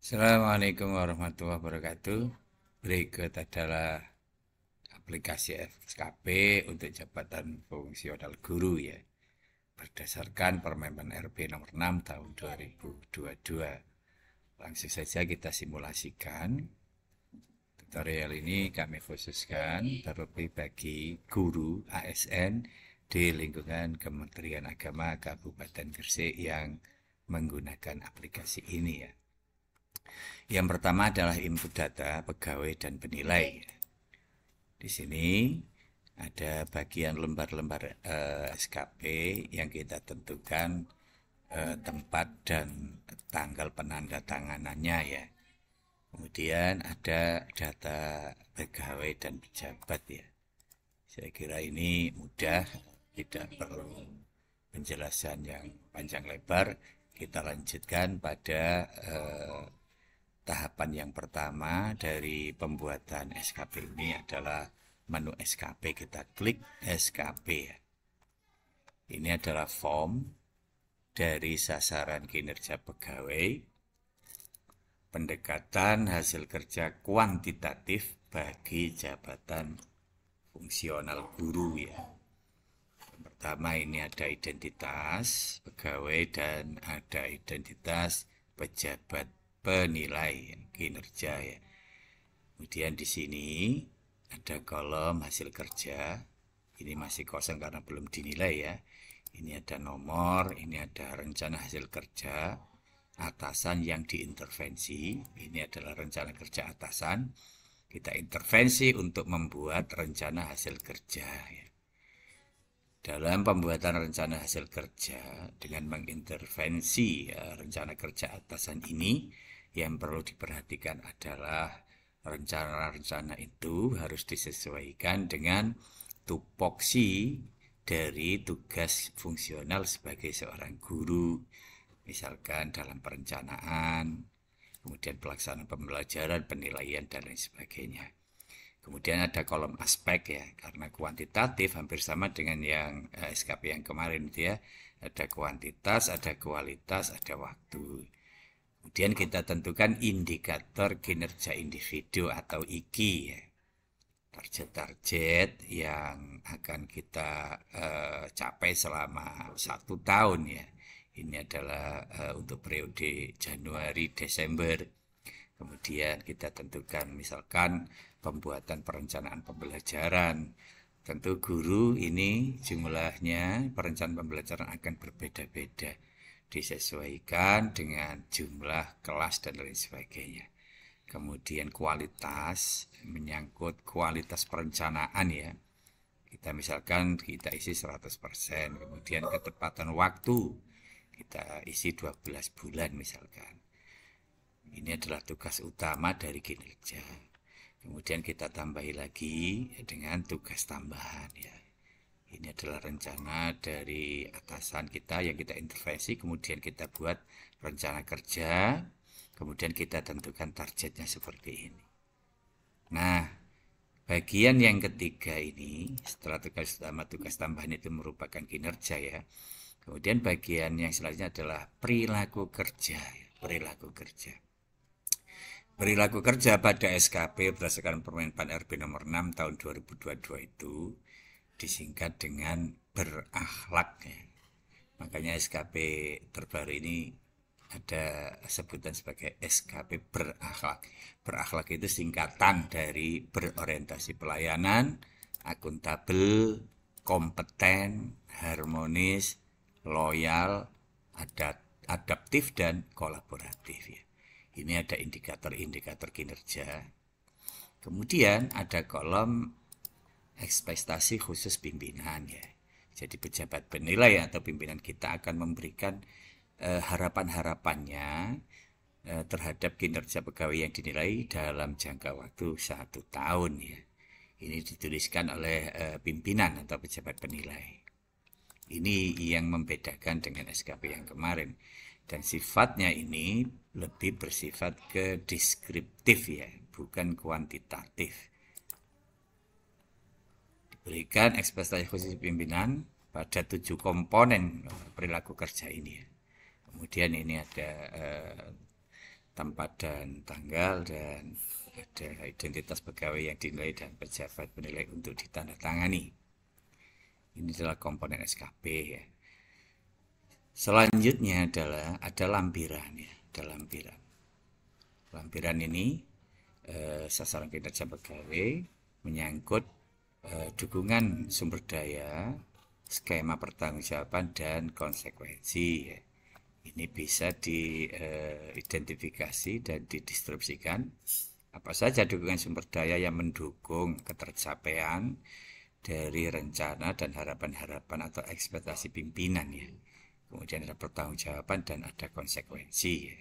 Assalamualaikum warahmatullahi wabarakatuh. Berikut adalah aplikasi SKP untuk jabatan fungsional guru ya. Berdasarkan Permen RB nomor 6 tahun 2022. Langsung saja kita simulasikan. Tutorial ini kami khususkan terlebih bagi guru ASN di lingkungan Kementerian Agama Kabupaten Gresik yang menggunakan aplikasi ini ya. Yang pertama adalah input data pegawai dan penilai. Di sini ada bagian lembar-lembar SKP yang kita tentukan tempat dan tanggal penandatanganannya ya. Kemudian ada data pegawai dan pejabat ya. Saya kira ini mudah, tidak perlu penjelasan yang panjang lebar. Kita lanjutkan pada tahapan yang pertama dari pembuatan SKP ini adalah menu SKP. Kita klik SKP ya. Ini adalah form dari sasaran kinerja pegawai, pendekatan hasil kerja kuantitatif bagi jabatan fungsional guru ya. Yang pertama ini ada identitas pegawai dan ada identitas pejabat penilai kinerja ya. Kemudian di sini ada kolom hasil kerja. Ini masih kosong karena belum dinilai ya. Ini ada nomor, ini ada rencana hasil kerja atasan yang diintervensi. Ini adalah rencana kerja atasan. Kita intervensi untuk membuat rencana hasil kerja ya. Dalam pembuatan rencana hasil kerja dengan mengintervensi rencana kerja atasan ini, yang perlu diperhatikan adalah rencana-rencana itu harus disesuaikan dengan tupoksi dari tugas fungsional sebagai seorang guru. Misalkan dalam perencanaan, kemudian pelaksanaan pembelajaran, penilaian, dan lain sebagainya. Kemudian ada kolom aspek ya, karena kuantitatif hampir sama dengan yang SKP yang kemarin itu ya. Ada kuantitas, ada kualitas, ada waktu. Kemudian kita tentukan indikator kinerja individu atau IKI ya. Target-target yang akan kita capai selama 1 tahun ya. Ini adalah untuk periode Januari-Desember. Kemudian kita tentukan misalkan pembuatan perencanaan pembelajaran. Tentu guru ini jumlahnya perencanaan pembelajaran akan berbeda-beda. Disesuaikan dengan jumlah kelas dan lain sebagainya. Kemudian kualitas, menyangkut kualitas perencanaan ya. Kita misalkan kita isi 100%. Kemudian ketepatan waktu, kita isi 12 bulan misalkan. Ini adalah tugas utama dari kinerja. Kemudian kita tambahi lagi dengan tugas tambahan ya. Ini adalah rencana dari atasan kita yang kita intervensi. Kemudian kita buat rencana kerja. Kemudian kita tentukan targetnya seperti ini. Nah, bagian yang ketiga ini setelah tugas utama, tugas tambahan itu merupakan kinerja ya. Kemudian bagian yang selanjutnya adalah perilaku kerja ya. Perilaku kerja. Perilaku kerja pada SKP berdasarkan Permen RB nomor 6 tahun 2022 itu disingkat dengan berakhlak ya. Makanya SKP terbaru ini ada sebutan sebagai SKP berakhlak. Berakhlak itu singkatan dari berorientasi pelayanan, akuntabel, kompeten, harmonis, loyal, adaptif, dan kolaboratif ya. Ini ada indikator-indikator kinerja. Kemudian ada kolom ekspektasi khusus pimpinan ya. Jadi pejabat penilai atau pimpinan kita akan memberikan harapan-harapannya terhadap kinerja pegawai yang dinilai dalam jangka waktu 1 tahun ya. Ini dituliskan oleh pimpinan atau pejabat penilai. Ini yang membedakan dengan SKP yang kemarin. Dan sifatnya ini lebih bersifat ke deskriptif ya, bukan kuantitatif. Diberikan ekspektasi khusus pimpinan pada 7 komponen perilaku kerja ini ya. Kemudian ini ada tempat dan tanggal, dan ada identitas pegawai yang dinilai dan pejabat penilai untuk ditandatangani. Ini adalah komponen SKP ya. Selanjutnya adalah ada lampiran ya, ada lampiran. Lampiran ini sasaran kinerja pegawai menyangkut dukungan sumber daya, skema pertanggungjawaban dan konsekuensi ya. Ini bisa diidentifikasi dan didistribusikan apa saja dukungan sumber daya yang mendukung ketercapaian dari rencana dan harapan-harapan atau ekspektasi pimpinan ya. Kemudian ada pertanggungjawaban dan ada konsekuensi ya.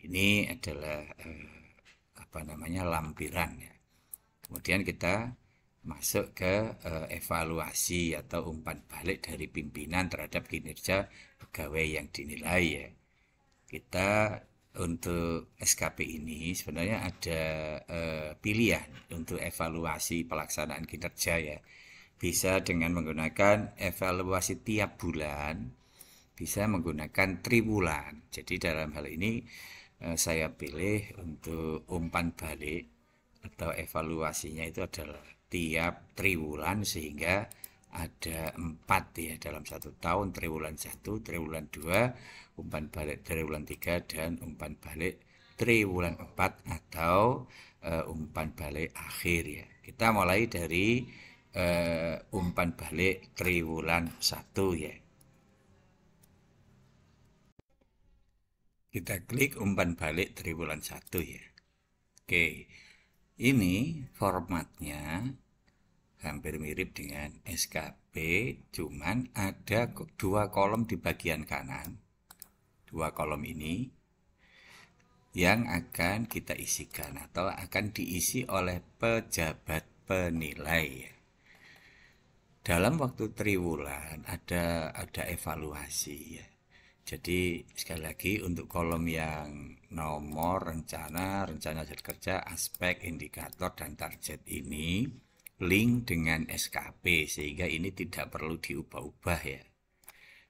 Ini adalah lampiran ya. Kemudian kita masuk ke evaluasi atau umpan balik dari pimpinan terhadap kinerja pegawai yang dinilai ya. Kita untuk SKP ini sebenarnya ada pilihan untuk evaluasi pelaksanaan kinerja ya. Bisa dengan menggunakan evaluasi tiap bulan, bisa menggunakan triwulan. Jadi dalam hal ini saya pilih untuk umpan balik atau evaluasinya itu adalah tiap triwulan, sehingga ada 4 ya dalam 1 tahun: triwulan 1, triwulan 2, umpan balik triwulan 3, dan umpan balik triwulan 4 atau umpan balik akhir ya. Kita mulai dari umpan balik triwulan 1 ya. Kita klik umpan balik triwulan 1 ya. Oke, ini formatnya hampir mirip dengan SKP, cuman ada 2 kolom di bagian kanan. 2 kolom ini yang akan kita isikan atau akan diisi oleh pejabat penilai. Dalam waktu triwulan ada evaluasi ya. Jadi sekali lagi untuk kolom yang nomor rencana hasil kerja, aspek, indikator, dan target ini link dengan SKP, sehingga ini tidak perlu diubah-ubah ya.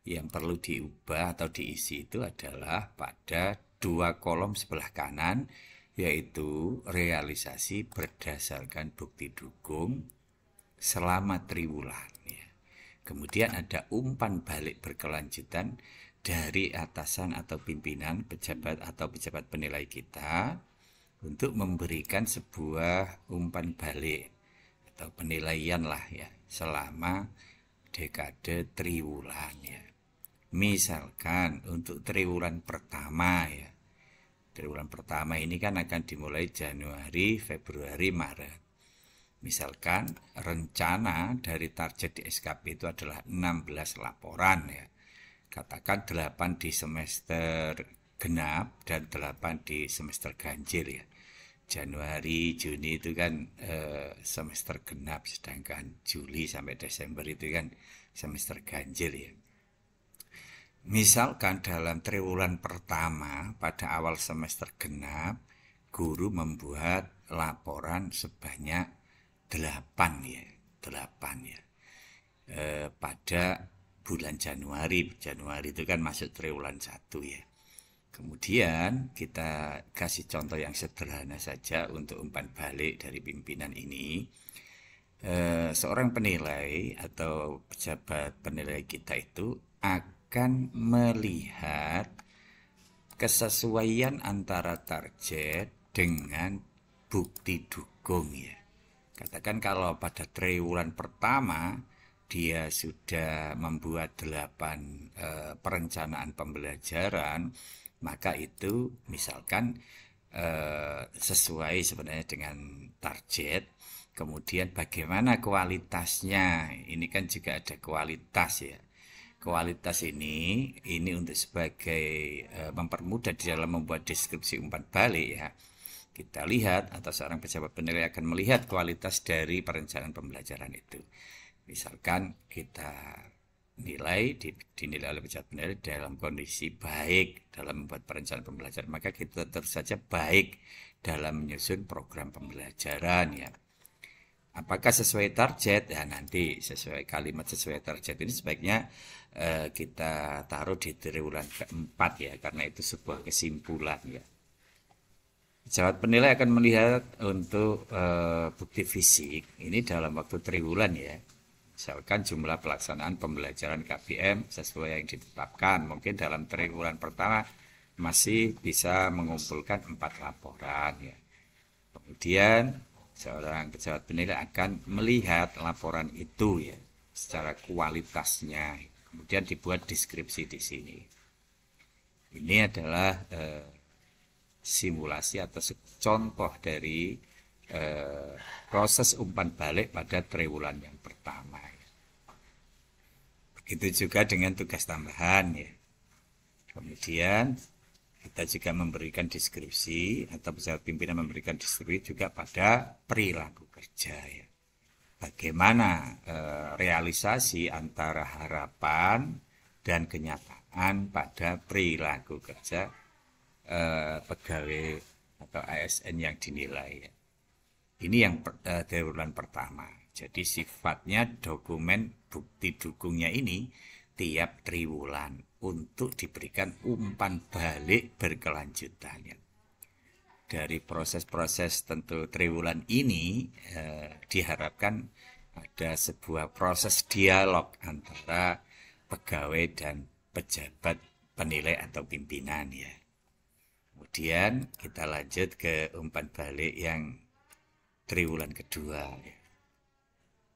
Yang perlu diubah atau diisi itu adalah pada 2 kolom sebelah kanan, yaitu realisasi berdasarkan bukti dukung selama triwulan ya. Kemudian ada umpan balik berkelanjutan dari atasan atau pimpinan, pejabat atau pejabat penilai kita untuk memberikan sebuah umpan balik atau penilaian lah ya selama dekade triwulan ya. Misalkan untuk triwulan pertama ya, triwulan pertama ini kan akan dimulai Januari, Februari, Maret. Misalkan rencana dari target di SKP itu adalah 16 laporan ya. Katakan 8 di semester genap dan 8 di semester ganjil ya. Januari, Juni itu kan semester genap, sedangkan Juli sampai Desember itu kan semester ganjil ya. Misalkan dalam triwulan pertama pada awal semester genap, guru membuat laporan sebanyak 8 ya, 8 ya. Pada bulan Januari itu kan masuk triwulan 1 ya. Kemudian kita kasih contoh yang sederhana saja untuk umpan balik dari pimpinan ini. Seorang penilai atau pejabat penilai kita itu akan melihat kesesuaian antara target dengan bukti dukung ya. Katakan kalau pada triwulan pertama dia sudah membuat 8 perencanaan pembelajaran, maka itu misalkan sesuai sebenarnya dengan target. Kemudian bagaimana kualitasnya, ini kan juga ada kualitas ya. Kualitas ini untuk sebagai mempermudah di dalam membuat deskripsi umpan balik ya. Kita lihat atau seorang pejabat penilai akan melihat kualitas dari perencanaan pembelajaran itu. Misalkan kita dinilai oleh pejabat penilai dalam kondisi baik dalam membuat perencanaan pembelajaran, maka kita terus saja baik dalam menyusun program pembelajaran ya. Apakah sesuai target? Ya nanti kalimat sesuai target ini sebaiknya kita taruh di triwulan keempat ya, karena itu sebuah kesimpulan ya. Pejabat penilai akan melihat untuk bukti fisik ini dalam waktu triwulan ya. Misalkan jumlah pelaksanaan pembelajaran KBM sesuai yang ditetapkan. Mungkin dalam triwulan pertama masih bisa mengumpulkan 4 laporan ya. Kemudian seorang pejabat penilai akan melihat laporan itu ya secara kualitasnya. Kemudian dibuat deskripsi di sini. Ini adalah simulasi atau contoh dari proses umpan balik pada triwulan yang pertama. Begitu juga dengan tugas tambahan ya. Kemudian kita juga memberikan deskripsi atau pejabat pimpinan memberikan deskripsi juga pada perilaku kerja ya. Bagaimana realisasi antara harapan dan kenyataan pada perilaku kerja pegawai atau ASN yang dinilai ya. Ini yang triwulan pertama. Jadi sifatnya dokumen bukti dukungnya ini tiap triwulan untuk diberikan umpan balik berkelanjutan ya. Dari proses-proses tentu triwulan ini diharapkan ada sebuah proses dialog antara pegawai dan pejabat penilai atau pimpinan ya. Kemudian kita lanjut ke umpan balik yang triwulan kedua ya.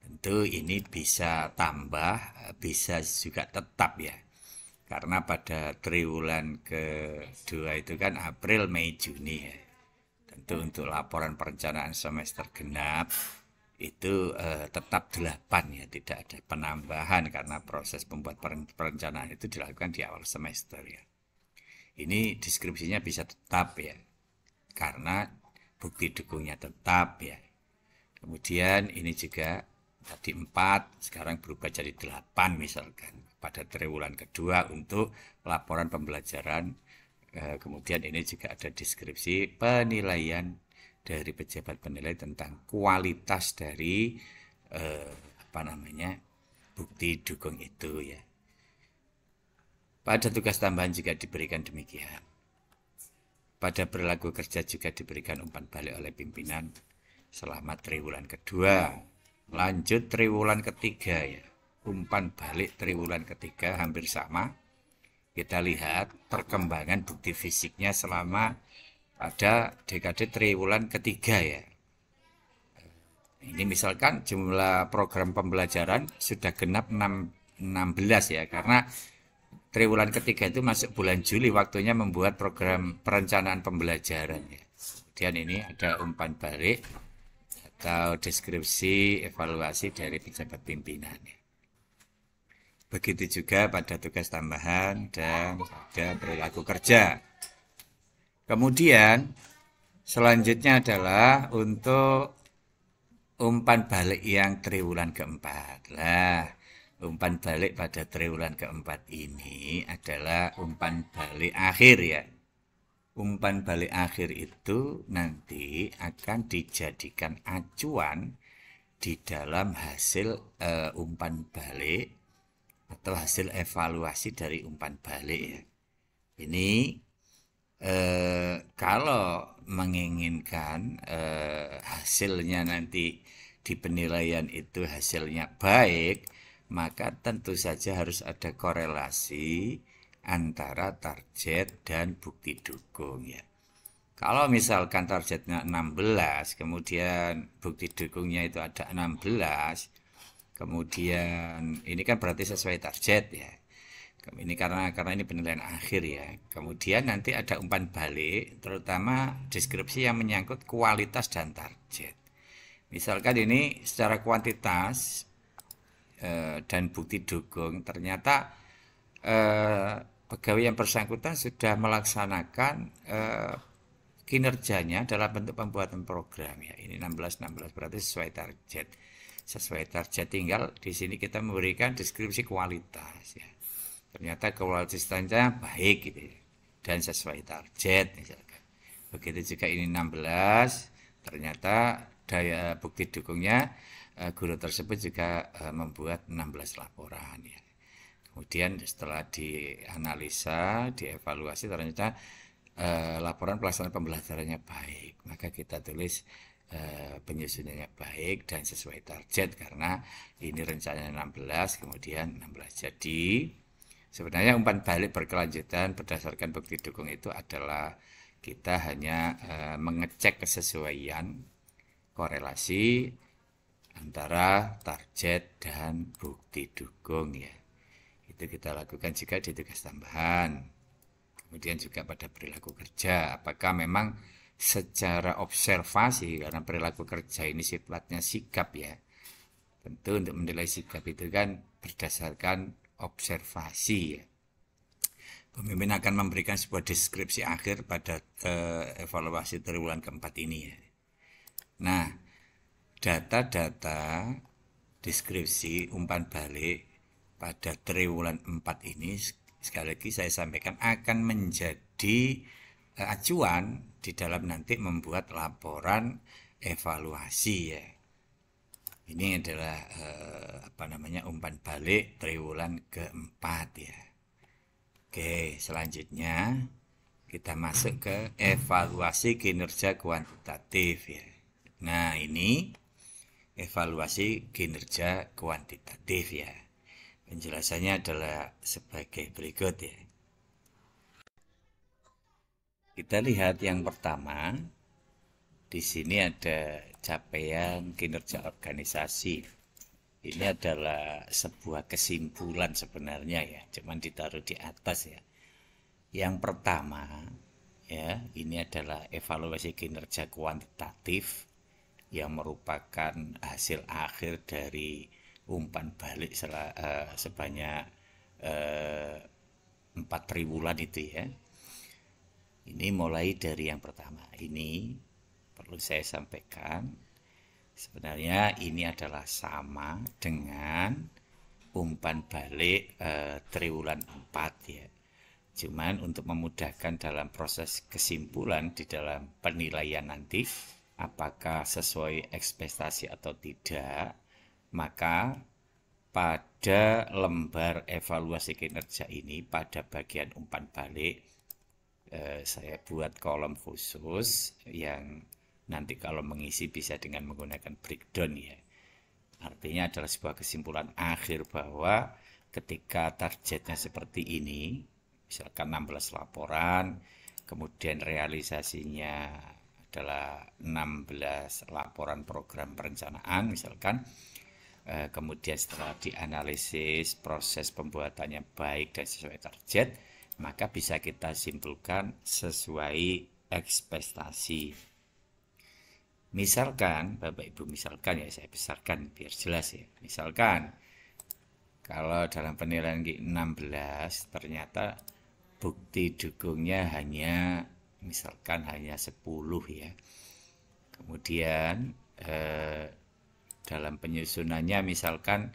Tentu ini bisa tambah, bisa juga tetap ya. Karena pada triwulan kedua itu kan April, Mei, Juni ya. Tentu untuk laporan perencanaan semester genap itu tetap 8 ya, tidak ada penambahan karena proses pembuat perencanaan itu dilakukan di awal semester ya. Ini deskripsinya bisa tetap ya, karena bukti dukungnya tetap ya. Kemudian ini juga tadi 4, sekarang berubah jadi 8 misalkan pada triwulan kedua untuk laporan pembelajaran. Kemudian ini juga ada deskripsi penilaian dari pejabat penilai tentang kualitas dari bukti dukung itu ya. Pada tugas tambahan juga diberikan demikian. Pada perilaku kerja juga diberikan umpan balik oleh pimpinan selama triwulan kedua. Lanjut triwulan ketiga ya. Umpan balik triwulan ketiga hampir sama. Kita lihat perkembangan bukti fisiknya selama ada dekade triwulan ketiga ya. Ini misalkan jumlah program pembelajaran sudah genap 16 ya, karena triwulan ketiga itu masuk bulan Juli, waktunya membuat program perencanaan pembelajaran ya. Kemudian ini ada umpan balik atau deskripsi evaluasi dari pejabat pimpinan ya. Begitu juga pada tugas tambahan dan pada perilaku kerja. Kemudian selanjutnya adalah untuk umpan balik yang triwulan keempat. Lah, umpan balik pada triwulan keempat ini adalah umpan balik akhir ya. Umpan balik akhir itu nanti akan dijadikan acuan di dalam hasil umpan balik atau hasil evaluasi dari umpan balik ya. Ini kalau menginginkan hasilnya nanti di penilaian itu hasilnya baik, maka tentu saja harus ada korelasi antara target dan bukti dukung ya. Kalau misalkan targetnya 16, kemudian bukti dukungnya itu ada 16, kemudian ini kan berarti sesuai target ya. Ini karena ini penilaian akhir ya. Kemudian nanti ada umpan balik, terutama deskripsi yang menyangkut kualitas dan target. Misalkan ini secara kuantitas dan bukti dukung, ternyata pegawai yang bersangkutan sudah melaksanakan kinerjanya dalam bentuk pembuatan program ya. Ini 16 berarti sesuai target. Sesuai target, tinggal di sini kita memberikan deskripsi kualitas ya. Ternyata kualitasnya baik gitu ya, dan sesuai target misalkan. Begitu juga ini 16, ternyata daya bukti dukungnya guru tersebut juga membuat 16 laporan ya. Kemudian setelah dianalisa, dievaluasi, ternyata laporan pelaksanaan pembelajarannya baik. maka kita tulis penyusunannya baik dan sesuai target, karena ini rencananya 16, kemudian 16. Jadi sebenarnya umpan balik berkelanjutan berdasarkan bukti dukung itu adalah kita hanya mengecek kesesuaian korelasi antara target dan bukti dukung ya. Itu kita lakukan juga di tugas tambahan. Kemudian juga pada perilaku kerja, apakah memang secara observasi, karena perilaku kerja ini sifatnya sikap ya. Tentu untuk menilai sikap itu kan berdasarkan observasi ya. Pemimpin akan memberikan sebuah deskripsi akhir pada evaluasi triwulan keempat ini ya. Nah, data-data deskripsi umpan balik pada triwulan 4 ini, sekali lagi saya sampaikan, akan menjadi acuan di dalam nanti membuat laporan evaluasi ya. Ini adalah umpan balik triwulan keempat ya. Oke, selanjutnya kita masuk ke evaluasi kinerja kuantitatif ya. Nah, ini evaluasi kinerja kuantitatif ya. Penjelasannya adalah sebagai berikut ya. Kita lihat yang pertama, di sini ada capaian kinerja organisasi. Ini adalah sebuah kesimpulan sebenarnya ya, cuman ditaruh di atas ya. Yang pertama ya, ini adalah evaluasi kinerja kuantitatif yang merupakan hasil akhir dari umpan balik sebanyak 4 triwulan itu ya. Ini mulai dari yang pertama. Ini perlu saya sampaikan, sebenarnya ini adalah sama dengan umpan balik triwulan 4 ya. Cuman untuk memudahkan dalam proses kesimpulan di dalam penilaian nanti, apakah sesuai ekspektasi atau tidak, maka pada lembar evaluasi kinerja ini, pada bagian umpan balik, saya buat kolom khusus yang nanti kalau mengisi bisa dengan menggunakan breakdown ya. Artinya adalah sebuah kesimpulan akhir bahwa ketika targetnya seperti ini, misalkan 16 laporan, kemudian realisasinya adalah 16 laporan program perencanaan misalkan, kemudian setelah dianalisis proses pembuatannya baik dan sesuai target, maka bisa kita simpulkan sesuai ekspektasi. Misalkan, Bapak Ibu, misalkan ya, saya besarkan biar jelas ya. Misalkan kalau dalam penilaian 16 ternyata bukti dukungnya hanya misalkan hanya 10 ya. Kemudian dalam penyusunannya misalkan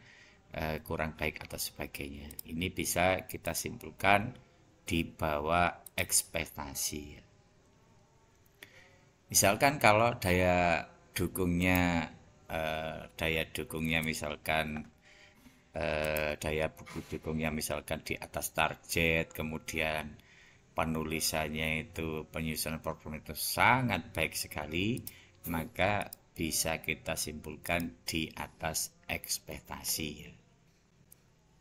kurang baik atau sebagainya. Ini bisa kita simpulkan di bawah ekspektasi. Misalkan kalau daya dukungnya misalkan daya buku dukungnya misalkan di atas target, kemudian penulisannya itu, penyusunan program itu sangat baik sekali, maka bisa kita simpulkan di atas ekspektasi.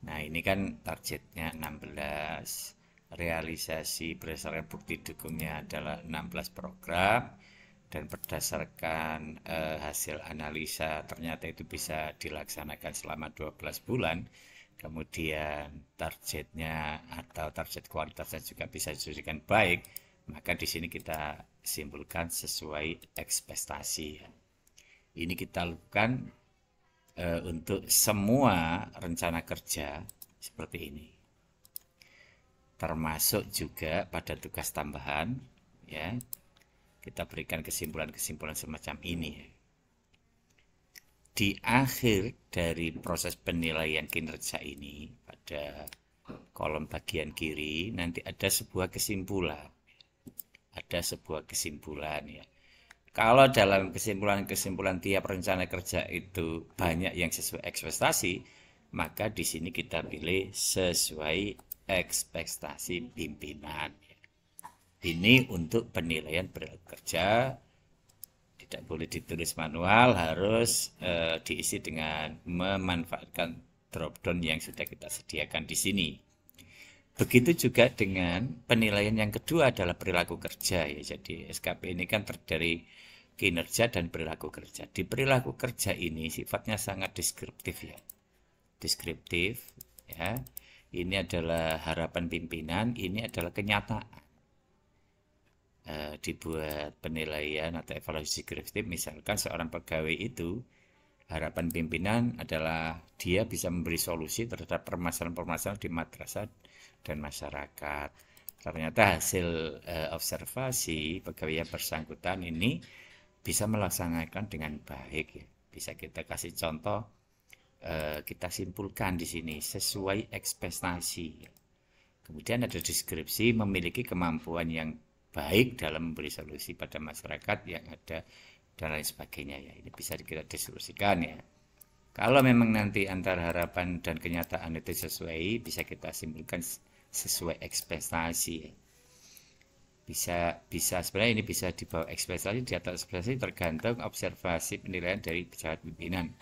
Nah, ini kan targetnya 16, realisasi berdasarkan bukti dukungnya adalah 16 program, dan berdasarkan hasil analisa ternyata itu bisa dilaksanakan selama 12 bulan. Kemudian targetnya atau target kualitasnya juga bisa dijadikan baik, maka di sini kita simpulkan sesuai ekspektasi. Ini kita lakukan untuk semua rencana kerja seperti ini, termasuk juga pada tugas tambahan ya. Kita berikan kesimpulan-kesimpulan semacam ini. Di akhir dari proses penilaian kinerja ini, pada kolom bagian kiri nanti ada sebuah kesimpulan. Ada sebuah kesimpulan ya. Kalau dalam kesimpulan-kesimpulan tiap rencana kerja itu banyak yang sesuai ekspektasi, maka di sini kita pilih sesuai ekspektasi pimpinan. Ini untuk penilaian perilaku kerja Tidak boleh ditulis manual, harus diisi dengan memanfaatkan drop-down yang sudah kita sediakan di sini. Begitu juga dengan penilaian yang kedua adalah perilaku kerja ya. Jadi SKP ini kan terdiri kinerja dan perilaku kerja. Di perilaku kerja ini sifatnya sangat deskriptif ya. Deskriptif ya. Ini adalah harapan pimpinan, ini adalah kenyataan. Dibuat penilaian atau evaluasi deskriptif, misalkan seorang pegawai itu harapan pimpinan adalah dia bisa memberi solusi terhadap permasalahan-permasalahan di madrasah dan masyarakat. Ternyata hasil observasi pegawai yang bersangkutan ini bisa melaksanakan dengan baik ya. Bisa kita kasih contoh, kita simpulkan di sini sesuai ekspektasi. Kemudian ada deskripsi memiliki kemampuan yang baik dalam memberi solusi pada masyarakat yang ada dan lain sebagainya ya. Ini bisa kita diskusikan ya. Kalau memang nanti antara harapan dan kenyataan itu sesuai, bisa kita simpulkan sesuai ekspektasi ya. Bisa sebenarnya ini bisa di bawah ekspektasi, di atas ekspektasi, tergantung observasi penilaian dari pejabat pimpinan.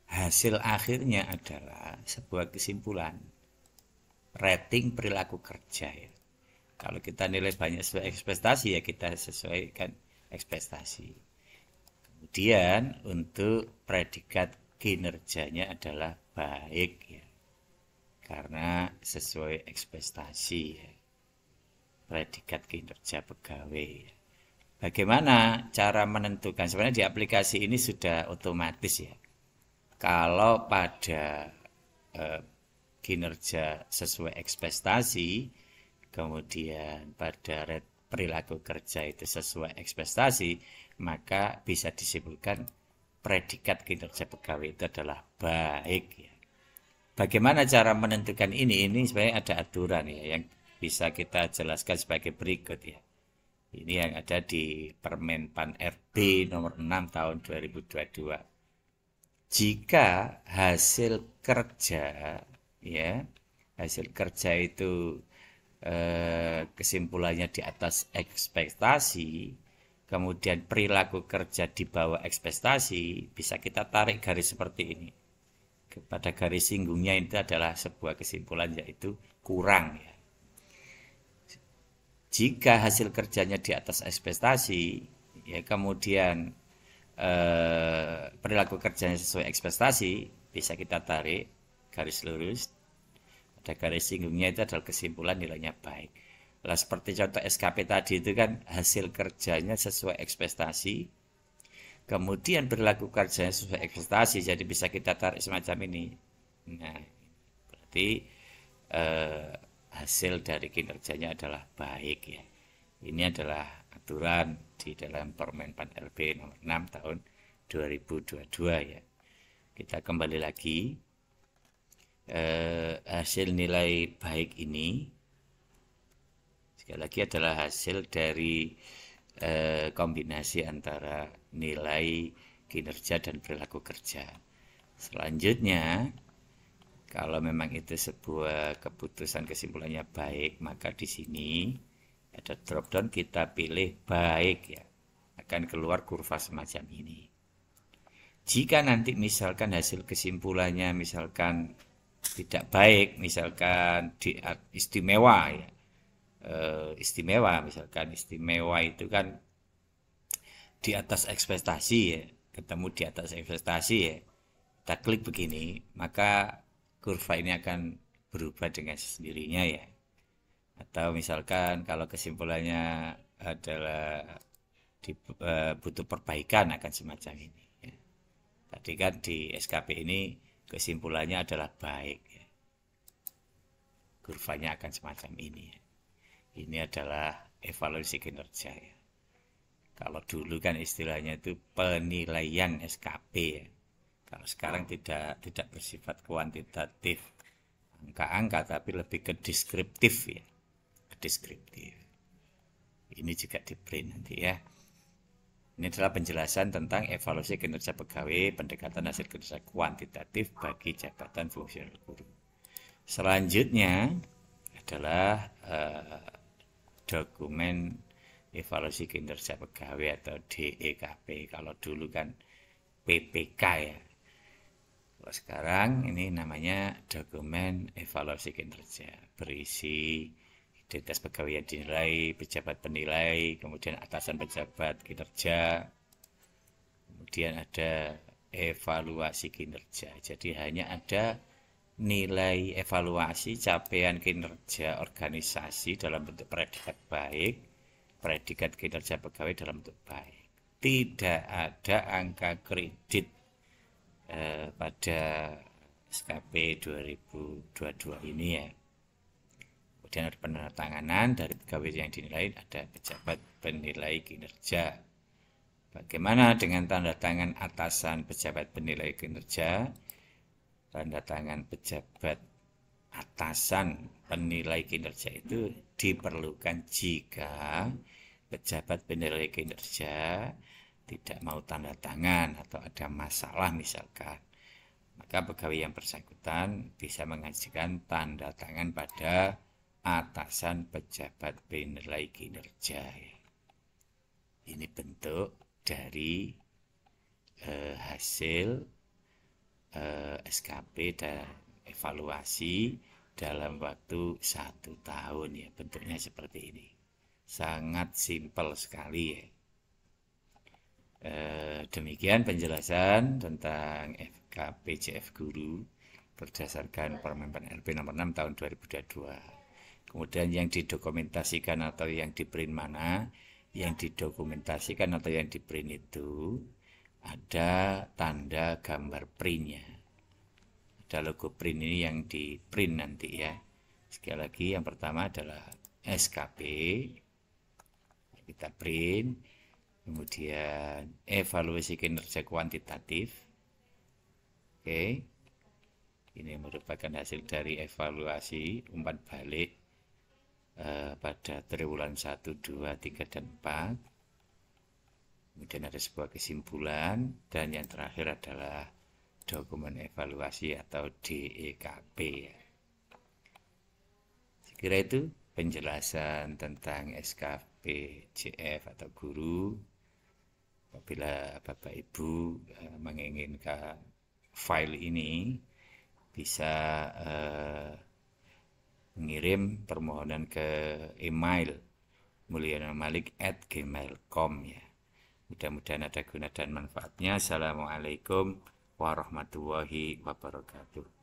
Hasil akhirnya adalah sebuah kesimpulan rating perilaku kerja ya. Kalau kita nilai banyak sesuai ekspektasi ya kita sesuaikan ekspektasi. Kemudian untuk predikat kinerjanya adalah baik ya. Karena sesuai ekspektasi ya. Predikat kinerja pegawai ya. Bagaimana cara menentukan? Sebenarnya di aplikasi ini sudah otomatis ya. Kalau pada kinerja sesuai ekspektasi, kemudian pada perilaku kerja itu sesuai ekspektasi, maka bisa disimpulkan predikat kinerja pegawai itu adalah baik ya. Bagaimana cara menentukan ini? Ini sebenarnya ada aturan ya yang bisa kita jelaskan sebagai berikut ya. Ini yang ada di Permen Pan RB nomor 6 tahun 2022. Jika hasil kerja ya, hasil kerja itu kesimpulannya di atas ekspektasi, kemudian perilaku kerja di bawah ekspektasi, bisa kita tarik garis seperti ini. Pada garis singgungnya itu adalah sebuah kesimpulan yaitu kurang ya. Jika hasil kerjanya di atas ekspektasi, ya kemudian perilaku kerjanya sesuai ekspektasi, bisa kita tarik garis lurus. Pada garis singgungnya itu adalah kesimpulan nilainya baik. Lah seperti contoh SKP tadi itu kan hasil kerjanya sesuai ekspektasi, kemudian perilaku kerjanya sesuai ekspektasi, jadi bisa kita tarik semacam ini. Nah, berarti hasil dari kinerjanya adalah baik ya. Ini adalah aturan di dalam Permen Pan RB nomor 6 tahun 2022 ya. Kita kembali lagi, hasil nilai baik ini sekali lagi adalah hasil dari kombinasi antara nilai kinerja dan perilaku kerja. Selanjutnya, kalau memang itu sebuah keputusan kesimpulannya baik, maka di sini ada drop down, kita pilih baik ya. Akan keluar kurva semacam ini. Jika nanti misalkan hasil kesimpulannya misalkan tidak baik, misalkan istimewa ya. Istimewa misalkan istimewa itu kan di atas ekspektasi ya, ketemu di atas ekspektasi ya, kita klik begini, maka kurva ini akan berubah dengan sendirinya ya. Atau misalkan kalau kesimpulannya adalah butuh perbaikan, akan semacam ini ya. Tadi kan di SKP ini kesimpulannya adalah baik ya. Kurvanya akan semacam ini ya. Ini adalah evaluasi kinerja ya. Kalau dulu kan istilahnya itu penilaian SKP ya. Kalau sekarang tidak bersifat kuantitatif angka-angka, tapi lebih ke deskriptif ya. Deskriptif. Ini juga di print nanti ya. Ini adalah penjelasan tentang evaluasi kinerja pegawai, pendekatan hasil kinerja kuantitatif bagi jabatan fungsional guru. Selanjutnya adalah dokumen evaluasi kinerja pegawai atau DEKP. Kalau dulu kan PPK ya. Kalau sekarang ini namanya dokumen evaluasi kinerja, berisi identitas pegawai yang dinilai, pejabat penilai, kemudian atasan pejabat kinerja, kemudian ada evaluasi kinerja. Jadi hanya ada nilai evaluasi capaian kinerja organisasi dalam bentuk predikat baik, predikat kinerja pegawai dalam bentuk baik. Tidak ada angka kredit pada SKP 2022 ini ya. Kemudian ada penandatanganan dari pegawai yang dinilai, ada pejabat penilai kinerja. Bagaimana dengan tanda tangan atasan pejabat penilai kinerja? Tanda tangan pejabat atasan penilai kinerja itu diperlukan jika pejabat penilai kinerja tidak mau tanda tangan atau ada masalah misalkan, maka pegawai yang bersangkutan bisa mengajukan tanda tangan pada atasan pejabat penilai kinerja. Ini bentuk dari hasil SKP dan evaluasi dalam waktu 1 tahun ya, bentuknya seperti ini. Sangat simpel sekali ya. Demikian penjelasan tentang FKPJF Guru berdasarkan Permen RP nomor 6 tahun 2022. Kemudian yang didokumentasikan atau yang di print mana? Yang didokumentasikan atau yang di print itu ada tanda gambar printnya. Ada logo print ini yang di print nanti ya. Sekali lagi yang pertama adalah SKP. Kita print. Kemudian evaluasi kinerja kuantitatif. Oke. Ini merupakan hasil dari evaluasi umpan balik pada triwulan 1, 2, 3, dan 4. Kemudian ada sebuah kesimpulan, dan yang terakhir adalah dokumen evaluasi atau DEKP. Saya kira itu penjelasan tentang SKPJF atau guru. Apabila Bapak Ibu menginginkan file ini, bisa mengirim permohonan ke email mulyanamalik@gmail.com ya. Mudah-mudahan ada guna dan manfaatnya. Assalamualaikum warahmatullahi wabarakatuh.